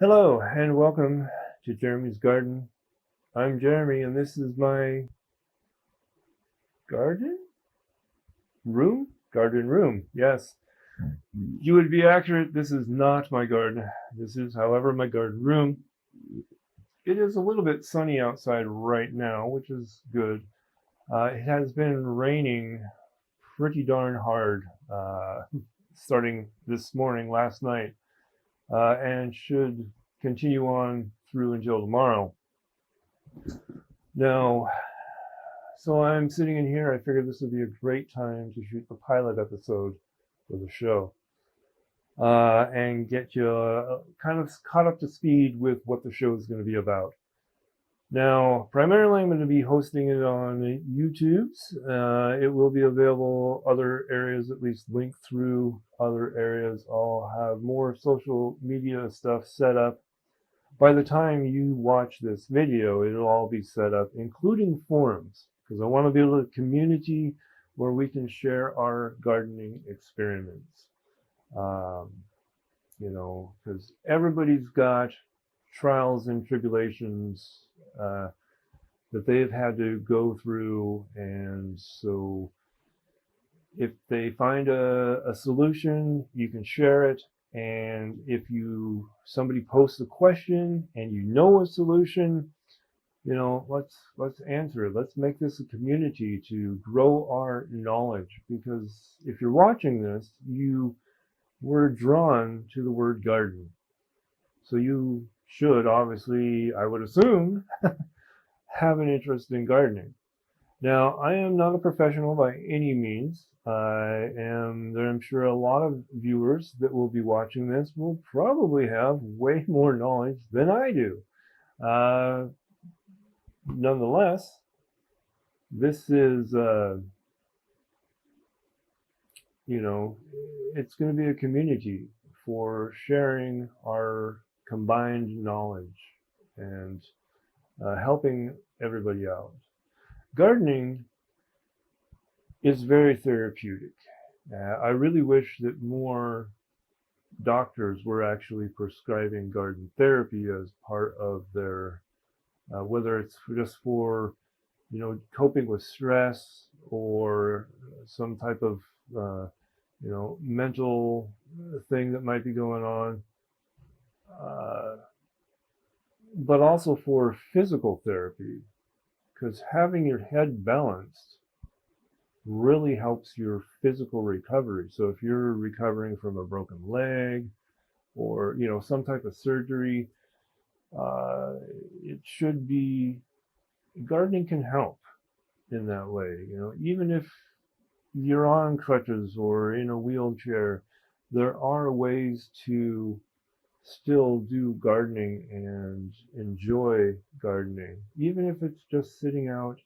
Hello and welcome to Jeremy's Garden. I'm Jeremy and this is my garden room? Garden room, yes. You would be accurate. This is not my garden. This is, however, my garden room. It is a little bit sunny outside right now, which is good. It has been raining pretty darn hard starting this morning, last night, and should continue on through until tomorrow. Now, so I'm sitting in here. I figured this would be a great time to shoot the pilot episode for the show and get you kind of caught up to speed with what the show is going to be about. Now, primarily, I'm going to be hosting it on YouTube. It will be available other areas, at least linked through other areas. I'll have more social media stuff set up. By the time you watch this video, it'll all be set up, including forums, because I want to build a community where we can share our gardening experiments. Because everybody's got trials and tribulations that they've had to go through, and so if they find a solution, you can share it. And if somebody posts a question and you know a solution, let's answer it. Let's make this a community to grow our knowledge. Because if you're watching this, you were drawn to the word garden. So you should obviously, I would assume, have an interest in gardening. Now, I am not a professional by any means. I'm sure a lot of viewers that will be watching this will probably have way more knowledge than I do. Nonetheless, this is, it's going to be a community for sharing our combined knowledge and helping everybody out. Gardening is very therapeutic. I really wish that more doctors were actually prescribing garden therapy as part of their, whether it's just for, coping with stress or some type of, mental thing that might be going on, but also for physical therapy, because having your head balanced really helps your physical recovery. So if you're recovering from a broken leg or some type of surgery, it should be, gardening can help in that way. Even if you're on crutches or in a wheelchair, there are ways to still do gardening and enjoy gardening, even if it's just sitting out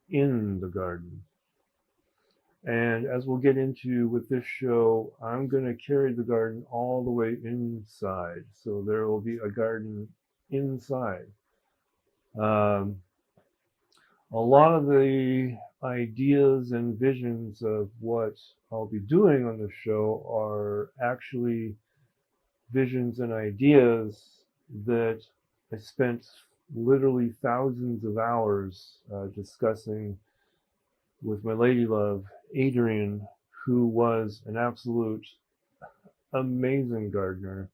in the garden. And as we'll get into with this show, I'm going to carry the garden all the way inside. So there will be a garden inside. A lot of the ideas and visions of what I'll be doing on the show are actually visions and ideas that I spent literally thousands of hours discussing with my lady love, Adrian, who was an absolute amazing gardener.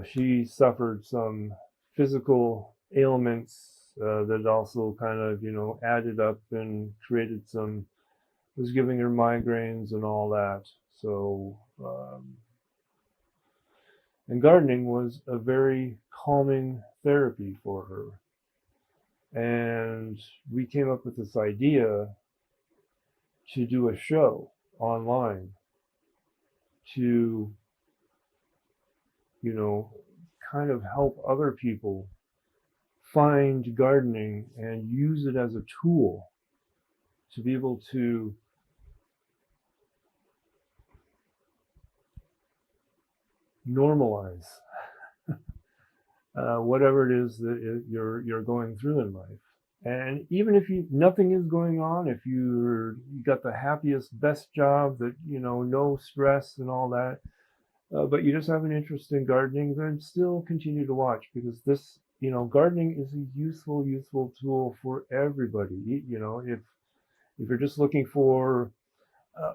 She suffered some physical ailments that also kind of, added up and created was giving her migraines and all that. So, and gardening was a very calming therapy for her. And we came up with this idea to do a show online to, kind of help other people find gardening and use it as a tool to be able to normalize whatever it is that you're going through in life. And even if nothing is going on, if you got the happiest, best job that, no stress and all that, but you just have an interest in gardening, then still continue to watch, because this, gardening is a useful tool for everybody. If you're just looking for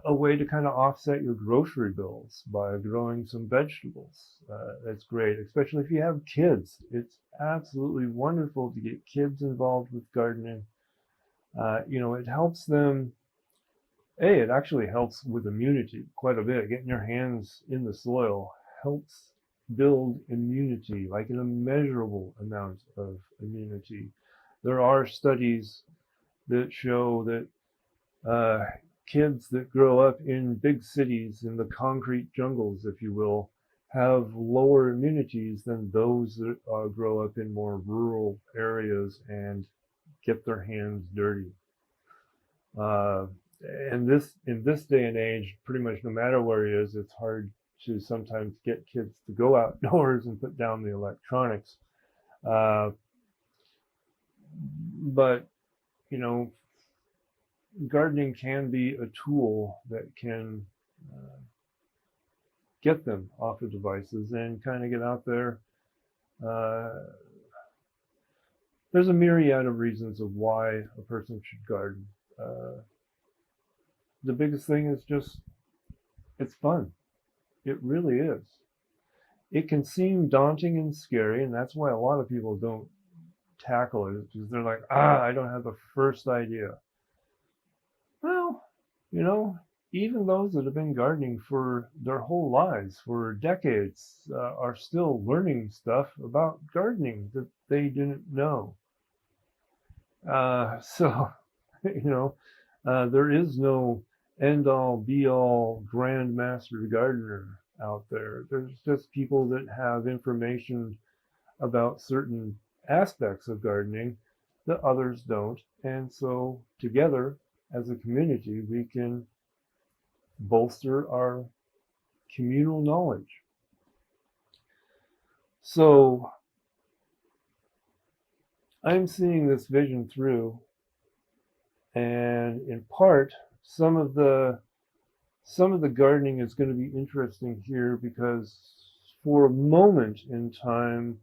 a way to kind of offset your grocery bills by growing some vegetables, that's great. Especially if you have kids, it's absolutely wonderful to get kids involved with gardening. It helps them. It actually helps with immunity quite a bit. Getting your hands in the soil helps build immunity, like an immeasurable amount of immunity. There are studies that show that kids that grow up in big cities, in the concrete jungles, if you will, have lower immunities than those that grow up in more rural areas and get their hands dirty. Uh, and in this day and age, pretty much no matter where he is, it's hard to sometimes get kids to go outdoors and put down the electronics. Uh, but you know, gardening can be a tool that can get them off of devices and kind of get out there. Uh, there's a myriad of reasons of why a person should garden. The biggest thing is just it's fun. It really is. It can seem daunting and scary, and that's why a lot of people don't tackle it, because they're like, I don't have the first idea. Well, you know, even those that have been gardening for their whole lives, for decades, are still learning stuff about gardening that they didn't know. So, there is no end all be all grandmaster gardener out there. There's just people that have information about certain aspects of gardening that others don't. And so together as a community, we can bolster our communal knowledge. So I'm seeing this vision through, and in part, some of the gardening is going to be interesting here, because for a moment in time,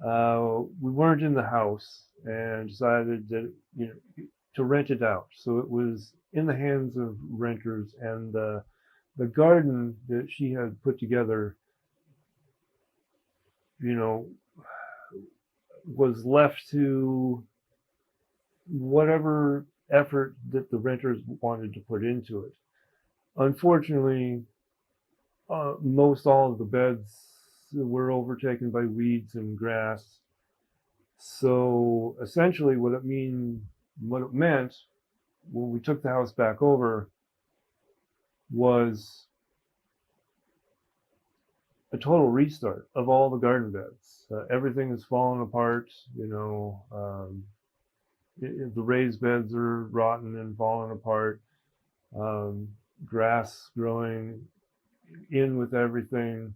we weren't in the house and decided that to rent it out. So it was in the hands of renters, and the garden that she had put together, was left to whatever effort that the renters wanted to put into it. Unfortunately, most all of the beds were overtaken by weeds and grass. So essentially what it meant when we took the house back over was a total restart of all the garden beds. Everything is falling apart. The raised beds are rotten and falling apart. Grass growing in with everything.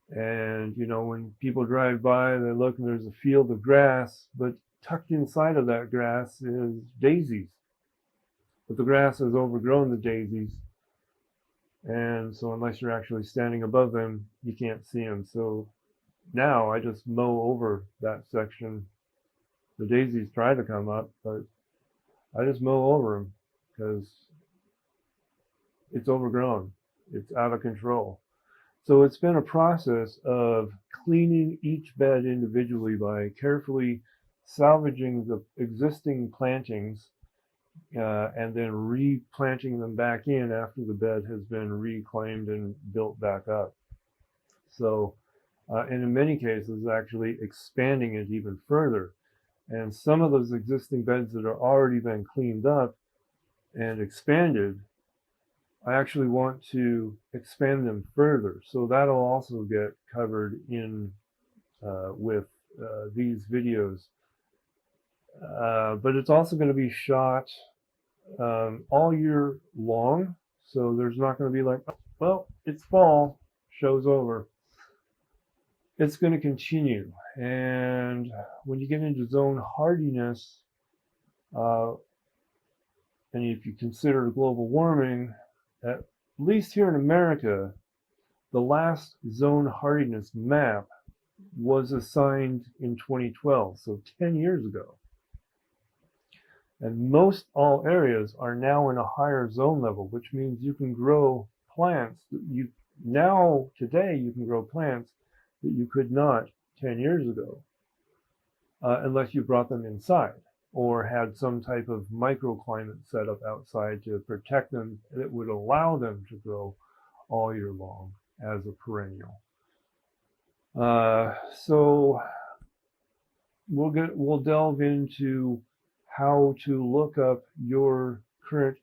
And when people drive by, they look and there's a field of grass, but tucked inside of that grass is daisies. But the grass has overgrown the daisies, and so unless you're actually standing above them, you can't see them. So now I just mow over that section. The daisies try to come up, but I just mow over them because it's overgrown. It's out of control. So it's been a process of cleaning each bed individually by carefully salvaging the existing plantings and then replanting them back in after the bed has been reclaimed and built back up. So, and in many cases, actually expanding it even further. And some of those existing beds that are already been cleaned up and expanded, I actually want to expand them further. So that'll also get covered in with these videos. But it's also going to be shot all year long. So there's not going to be like, well, it's fall, show's over. It's going to continue. And when you get into zone hardiness, and if you consider global warming, at least here in America, The last zone hardiness map was assigned in 2012, so 10 years ago. And most all areas are now in a higher zone level, which means you can grow plants that today you can grow plants that you could not 10 years ago, unless you brought them inside or had some type of microclimate set up outside to protect them that would allow them to grow all year long as a perennial. So we'll delve into how to look up your current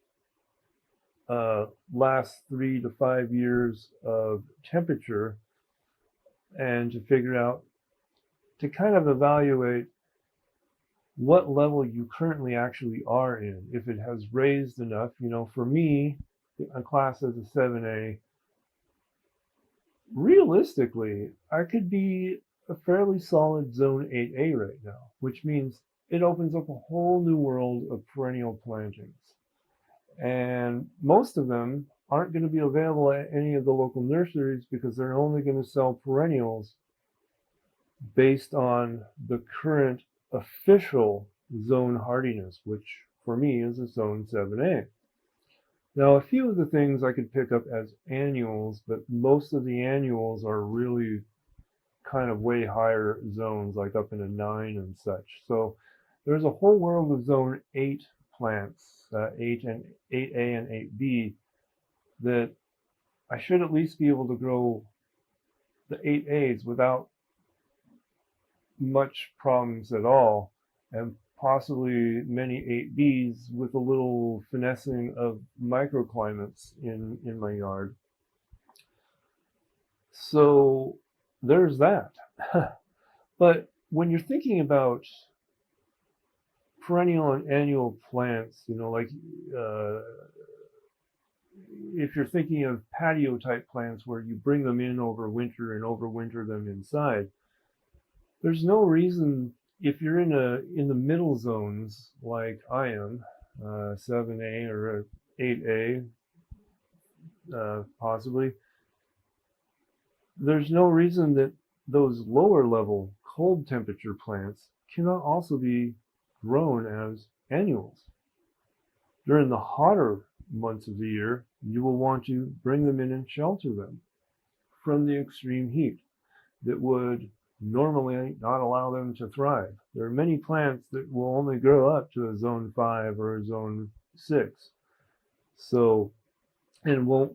last 3 to 5 years of temperature and to figure out, to kind of evaluate what level you currently actually are in. If it has raised enough, for me, a class as a 7A, realistically, I could be a fairly solid zone 8A right now, which means it opens up a whole new world of perennial plantings. And most of them aren't going to be available at any of the local nurseries because they're only going to sell perennials based on the current official zone hardiness, which for me is a zone 7A. Now, a few of the things I could pick up as annuals, but most of the annuals are really kind of way higher zones, like up in a 9 and such. So there's a whole world of zone 8 plants, 8A and 8B, that I should at least be able to grow the 8As without much problems at all, and possibly many 8Bs with a little finessing of microclimates in my yard. So there's that. But when you're thinking about perennial and annual plants, like if you're thinking of patio type plants where you bring them in over winter and overwinter them inside, there's no reason, if you're in the middle zones like I am, 7A or 8A, possibly, there's no reason that those lower level cold temperature plants cannot also be grown as annuals. During the hotter months of the year, you will want to bring them in and shelter them from the extreme heat that would normally not allow them to thrive. There are many plants that will only grow up to a zone 5 or a zone 6. So, and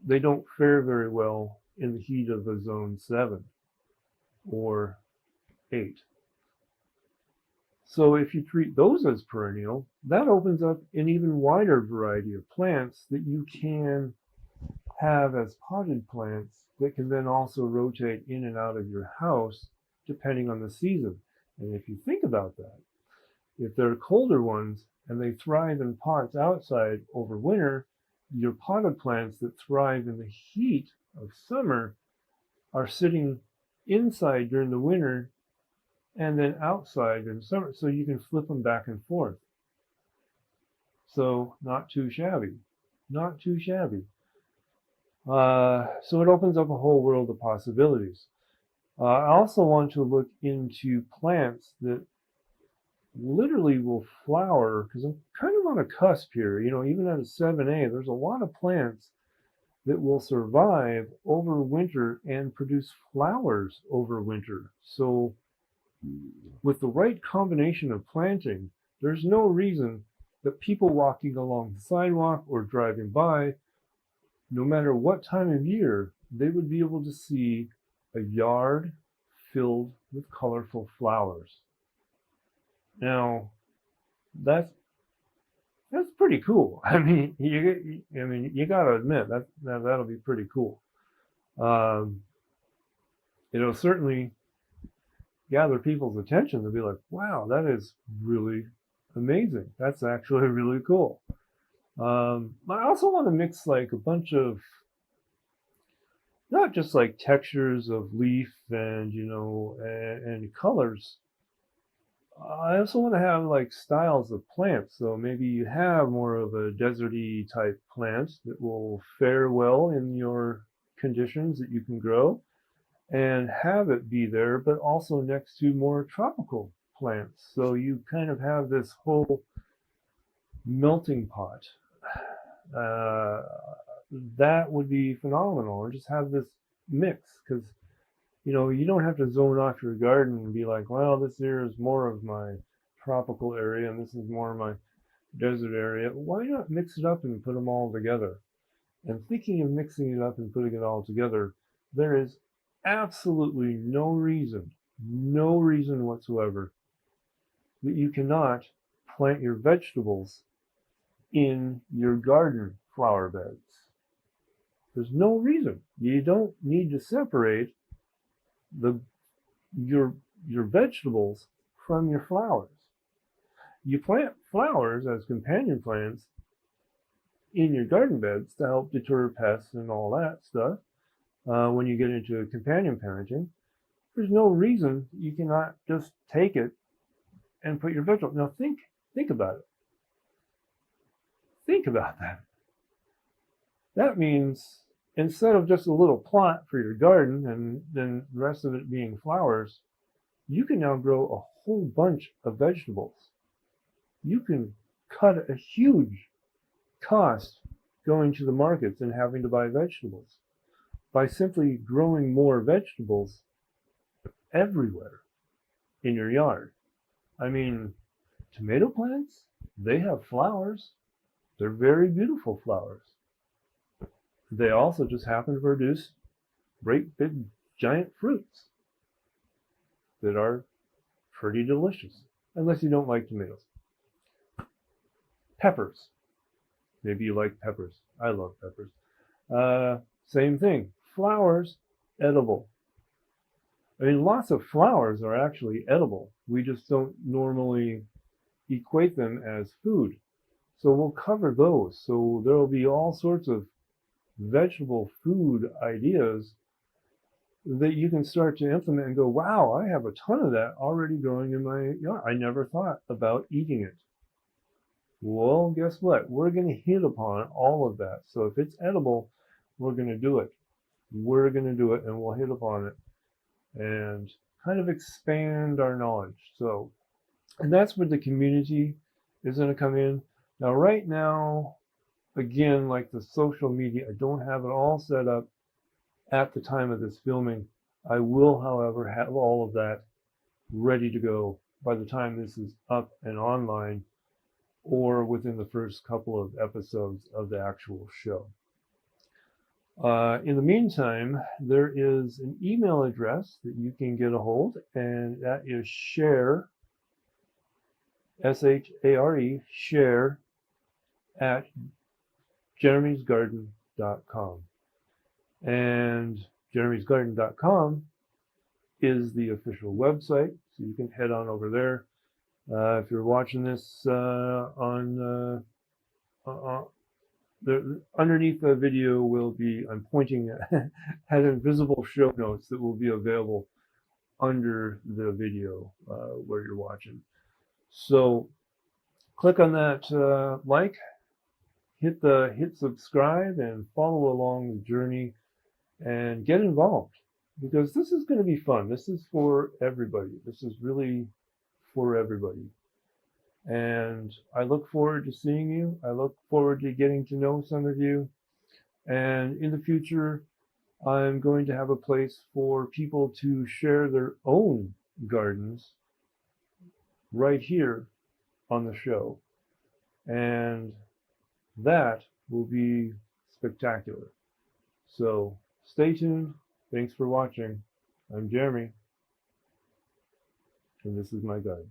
they don't fare very well in the heat of a zone 7 or 8. So if you treat those as perennial, that opens up an even wider variety of plants that you can have as potted plants that can then also rotate in and out of your house depending on the season. And if you think about that, if they're colder ones and they thrive in pots outside over winter, your potted plants that thrive in the heat of summer are sitting inside during the winter and then outside in summer, so you can flip them back and forth. So not too shabby, not too shabby. So it opens up a whole world of possibilities. I also want to look into plants that literally will flower, because I'm kind of on a cusp here. Even at a 7A, there's a lot of plants that will survive over winter and produce flowers over winter. So with the right combination of planting, there's no reason that people walking along the sidewalk or driving by, no matter what time of year, they would be able to see a yard filled with colorful flowers. Now, that's pretty cool. I mean, you got to admit that'll be pretty cool. It'll certainly gather people's attention to be like, wow, that is really amazing. That's actually really cool. I also want to mix like a bunch of, not just like textures of leaf and and colors. I also want to have like styles of plants. So maybe you have more of a deserty type plant that will fare well in your conditions that you can grow and have it be there, but also next to more tropical plants. So you kind of have this whole melting pot. That would be phenomenal. Or just have this mix, because you don't have to zone off your garden and be like, well, this here is more of my tropical area and this is more of my desert area. Why not mix it up and put them all together? And thinking of mixing it up and putting it all together, there is absolutely no reason whatsoever that you cannot plant your vegetables in your garden flower beds. There's no reason. You don't need to separate your vegetables from your flowers. You plant flowers as companion plants in your garden beds to help deter pests and all that stuff. When you get into companion parenting, there's no reason you cannot just take it and put your vegetables. Now think about it. Think about that. That means instead of just a little plot for your garden and then the rest of it being flowers, you can now grow a whole bunch of vegetables. You can cut a huge cost going to the markets and having to buy vegetables by simply growing more vegetables everywhere in your yard. I mean, tomato plants, they have flowers. They're very beautiful flowers. They also just happen to produce great big giant fruits that are pretty delicious, unless you don't like tomatoes. Peppers. Maybe you like peppers. I love peppers. Same thing. Flowers, edible. I mean, lots of flowers are actually edible. We just don't normally equate them as food. So we'll cover those. So there will be all sorts of vegetable food ideas that you can start to implement and go, wow, I have a ton of that already growing in my yard. I never thought about eating it. Well, guess what? We're going to hit upon all of that. So if it's edible, we're going to do it. We're going to do it, and we'll hit upon it and kind of expand our knowledge. So, and that's where the community is going to come in. Now, right now, again, like the social media, I don't have it all set up at the time of this filming. I will, however, have all of that ready to go by the time this is up and online, or within the first couple of episodes of the actual show. In the meantime, there is an email address that you can get a hold, and that is share, S-H-A-R-E, share at jeremysgarden.com. And jeremysgarden.com is the official website, so you can head on over there. If you're watching this underneath the video will be, I'm pointing at invisible show notes that will be available under the video where you're watching. So click on that like, hit subscribe, and follow along the journey and get involved, because this is going to be fun. This is for everybody. This is really for everybody. And I look forward to seeing you. I look forward to getting to know some of you. And in the future, I'm going to have a place for people to share their own gardens right here on the show. And that will be spectacular. So stay tuned. Thanks for watching. I'm Jeremy, and this is my garden.